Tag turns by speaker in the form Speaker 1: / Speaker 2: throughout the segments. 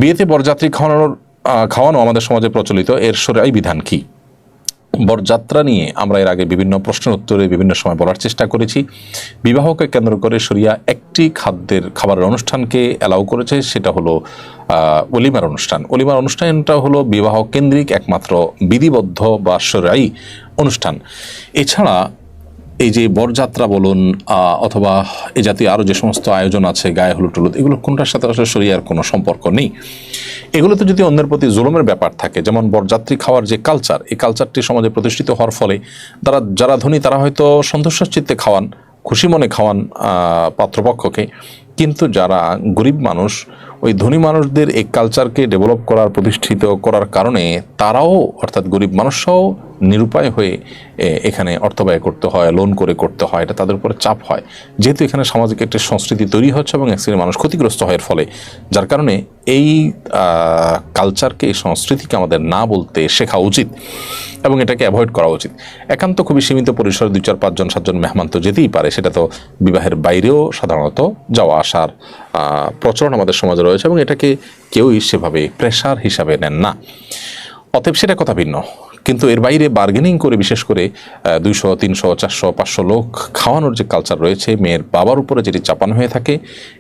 Speaker 1: বিয়েতে বরযাত্রী খাওয়ানো আমাদের সমাজে প্রচলিত, এর শরীয়ী বিধান কি? বরযাত্রা নিয়ে আমরা এর আগে বিভিন্ন প্রশ্নের উত্তরে বিভিন্ন সময় বলার চেষ্টা করেছি। বিবাহকে কেন্দ্র করে শরিয়া একটি খাবারের অনুষ্ঠানকে অ্যালাউ করেছে, সেটা হলো ওলিমার অনুষ্ঠান। ওলিমার অনুষ্ঠানটা হলো বিবাহ কেন্দ্রিক একমাত্র বিধিবদ্ধ বা শরীয়ী অনুষ্ঠান। এছাড়া এই যে বরযাত্রা বলুন অথবা এই জাতীয় আরও যে সমস্ত আয়োজন আছে, গায়ে হলুদ টলুদ, এগুলো কোনটার সাথে আসলে শরিয়ার কোনো সম্পর্ক নেই। এগুলোতে যদি অন্যের প্রতি জুলুমের ব্যাপার থাকে, যেমন বরযাত্রী খাওয়ার যে কালচার, এই কালচারটি সমাজে প্রতিষ্ঠিত হওয়ার ফলে যারা ধনী তারা হয়তো সন্তুষ্ট চিত্তে খাওয়ান, খুশি মনে খাওয়ান পাত্রপক্ষকে, কিন্তু যারা গরিব মানুষ, ওই ধনী মানুষদের এই কালচারকে ডেভেলপ করার, প্রতিষ্ঠিত করার কারণে তারাও, অর্থাৎ গরিব মানুষরাও নিরুপায় হয়ে এখানে অর্থ ব্যয় করতে হয়, লোন করে করতে হয়, এটা তাদের উপরে চাপ হয়। যেহেতু এখানে সামাজিক একটা সংস্কৃতি তৈরি হচ্ছে এবং এক শ্রেণীর মানুষ ক্ষতিগ্রস্ত হয় এর ফলে, যার কারণে এই কালচারকে, এই সংস্কৃতিকে আমাদের না বলতে শেখা উচিত এবং এটাকে অ্যাভয়েড করা উচিত। একান্ত খুবই সীমিত পরিসরে 2-4-5 জন 7 জন মেহমান তো যেতেই পারে, সেটা তো বিবাহের বাইরেও সাধারণত যাওয়া আসার প্রচলন আমাদের সমাজে রয়েছে এবং এটাকে কেউই সেভাবে প্রেশার হিসাবে নেন না। অতএব সেটা কথা ভিন্ন। কিন্তু এর বাইরে বার্গেনিং করে, বিশেষ করে 200, 300, 400, 500 লোক খাওয়ানোর যে কালচার রয়েছে, মেয়ের বাবার উপরে যেটি চাপানো হয়ে থাকে,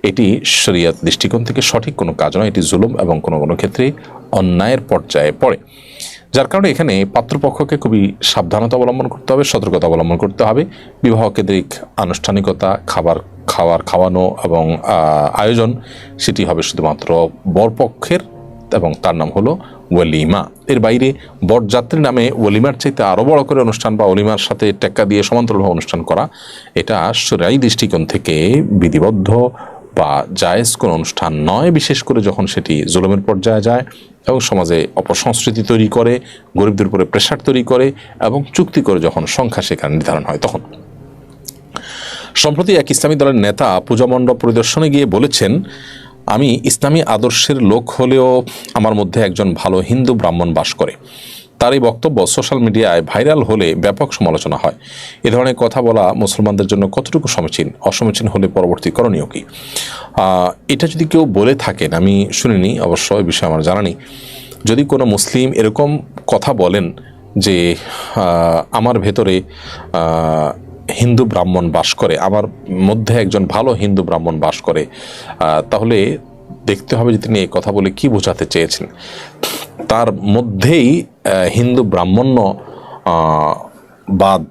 Speaker 1: এটি শরিয়ত দৃষ্টিকোণ থেকে সঠিক কোনো কাজ নয়। এটি জুলুম এবং কোনো কোনো ক্ষেত্রে অন্যায়ের পর্যায়ে পড়ে। যার কারণে এখানে পাত্রপক্ষকে খুবই সাবধানতা অবলম্বন করতে হবে, সতর্কতা অবলম্বন করতে হবে। বিবাহ কেন্দ্রিক আনুষ্ঠানিকতা, খাওয়ানো এবং আয়োজন, সেটি হবে শুধুমাত্র বরপক্ষের এবং তার নাম হলো ওয়ালিমা। এর বাইরে বরযাত্রী নামে ওয়ালিমার চাইতে আরও বড় করে অনুষ্ঠান বা ওয়ালিমার সাথে টেক্কা দিয়ে সমান্তরালভাবে অনুষ্ঠান করা, এটা শরীয়ী দৃষ্টিকোণ থেকে বিধিবদ্ধ বা জায়েজ কোনো অনুষ্ঠান নয়, বিশেষ করে যখন সেটি জুলুমের পর্যায়ে যায় এবং সমাজে অপসংস্কৃতি তৈরি করে, গরিবদের উপরে প্রেশার তৈরি করে এবং চুক্তি করে যখন সংখ্যা সেখানে নির্ধারণ হয় তখন। সম্প্রতি এক ইসলামী দলের নেতা পূজা মণ্ডপ পরিদর্শনে গিয়ে বলেছেন, আমি ইসলামী আদর্শের লোক হলেও আমার মধ্যে একজন ভালো হিন্দু ব্রাহ্মণ বাস করে। তার এই বক্তব্য সোশ্যাল মিডিয়ায় ভাইরাল হলে ব্যাপক সমালোচনা হয়। এ ধরনের কথা বলা মুসলমানদের জন্য কতটুকু অসমীচীন হলে পরবর্তী করণীয় কি? এটা যদি কেউ বলে থাকেন, আমি শুনিনি অবশ্য, এই বিষয়ে আমার জানা নেই। যদি কোনো মুসলিম এরকম কথা বলেন যে আমার ভেতরে হিন্দু ব্রাহ্মণ বাস করে, আমার মধ্যে একজন ভালো হিন্দু ব্রাহ্মণ বাস করে, তাহলে দেখতে হবে যে তিনি এই কথা বলে কি বোঝাতে চেয়েছেন। তার মধ্যেই হিন্দু ব্রাহ্মণ্য বাদ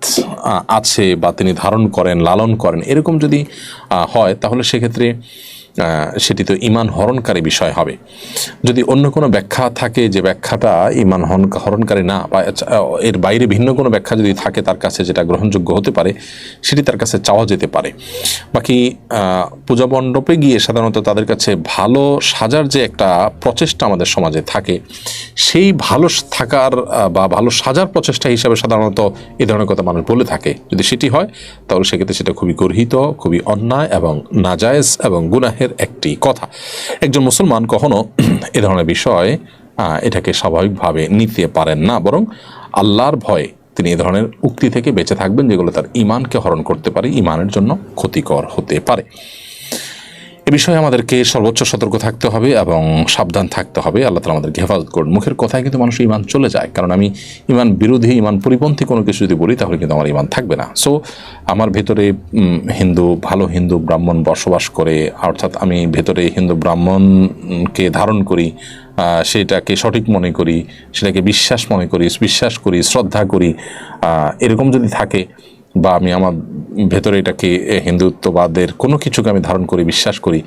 Speaker 1: আছে বা তিনি ধারণ করেন, লালন করেন, এরকম যদি হয় তাহলে সেক্ষেত্রে সেটি তো ঈমান হরণকারী বিষয় হবে। যদি অন্য কোনো ব্যাখ্যা থাকে যে ব্যাখ্যাটা ঈমান হরণকারী না, বা এর বাইরে ভিন্ন কোনো ব্যাখ্যা যদি থাকে তার কাছে যেটা গ্রহণযোগ্য হতে পারে, সেটি তার কাছে চাওয়া যেতে পারে। বাকি পূজা মণ্ডপে গিয়ে সাধারণত তাদের কাছে ভালো সাজার যে একটা প্রচেষ্টা আমাদের সমাজে থাকে, সেই ভালো থাকার বা ভালো সাজার প্রচেষ্টা হিসাবে সাধারণত এই ধরনের কথা মানুষ বলে থাকে। যদি সেটি হয় তাহলে সেক্ষেত্রে সেটা খুবই গর্হিত, খুবই অন্যায় এবং নাজায়েজ এবং গুনাহের একটি কথা। একজন মুসলমান কখনো এ ধরনের বিষয় এটাকে স্বাভাবিকভাবে নিতে পারেন না, বরং আল্লাহর ভয়ে তিনি এ ধরনের উক্তি থেকে বেঁচে থাকবেন যেগুলো তার ঈমানকে হরণ করতে পারে, ঈমানের জন্য ক্ষতিকর হতে পারে। এ বিষয়ে আমাদেরকে সর্বোচ্চ সতর্ক থাকতে হবে এবং সাবধান থাকতে হবে। আল্লাহ তাআলা আমাদেরকে হেফাজত করুন। মুখের কথায় কিন্তু মানুষের ঈমান চলে যায়, কারণ আমি ঈমান বিরোধী, ঈমান পরিপন্থী কোনো কিছু যদি বলি তাহলে কিন্তু আমার ঈমান থাকবে না। সো আমার ভেতরে ভালো হিন্দু ব্রাহ্মণ বসবাস করে, অর্থাৎ আমি ভেতরে হিন্দু ব্রাহ্মণকে ধারণ করি, সেটাকে সঠিক মনে করি, সেটাকে বিশ্বাস করি, শ্রদ্ধা করি, এরকম যদি থাকে, বা আমি আমার ভেতরে এটাকে হিন্দুত্ববাদের কোনো কিছুকে আমি ধারণ করি, বিশ্বাস করি,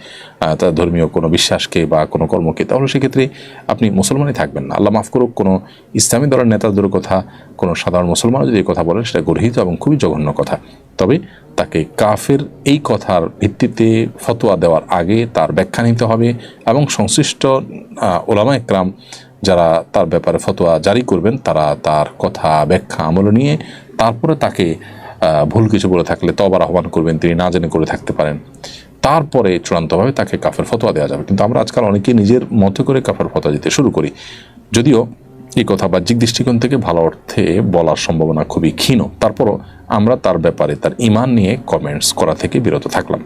Speaker 1: তার ধর্মীয় কোনো বিশ্বাসকে বা কোনো কর্মকে, তাহলে সেক্ষেত্রে আপনি মুসলমানই থাকবেন না। আল্লাহ মাফ করুক, কোনো ইসলামী দলের নেতাদের কথা কোনো সাধারণ মুসলমান যদি এই কথা বলেন, সেটা গর্হিত এবং খুবই জঘন্য কথা। তবে তাকে কাফের এই কথার ভিত্তিতে ফতোয়া দেওয়ার আগে তার ব্যাখ্যা নিতে হবে এবং সংশ্লিষ্ট ওলামা একরাম যারা তার ব্যাপারে ফতোয়া জারি করবেন, তারা তার কথা ব্যাখ্যা আমলে নিয়ে তারপরে তাকে ভুল কিছু বলে থাকলে তওবার আহ্বান করবেন, তিনি না জেনে করে থাকতে পারেন, তারপরে চূড়ান্তভাবে তাকে কাফের ফতোয়া দেওয়া যাবে। কিন্তু আমরা আজকাল অনেকেই নিজের মতো করে কাফের ফতোয়া দিতে শুরু করি, যদিও এই কথা বাহ্যিক দৃষ্টিকোণ থেকে ভালো অর্থে বলার সম্ভাবনা খুবই ক্ষীণ। তারপরও আমরা তার ব্যাপারে, তার ঈমান নিয়ে কমেন্টস করা থেকে বিরত থাকলাম।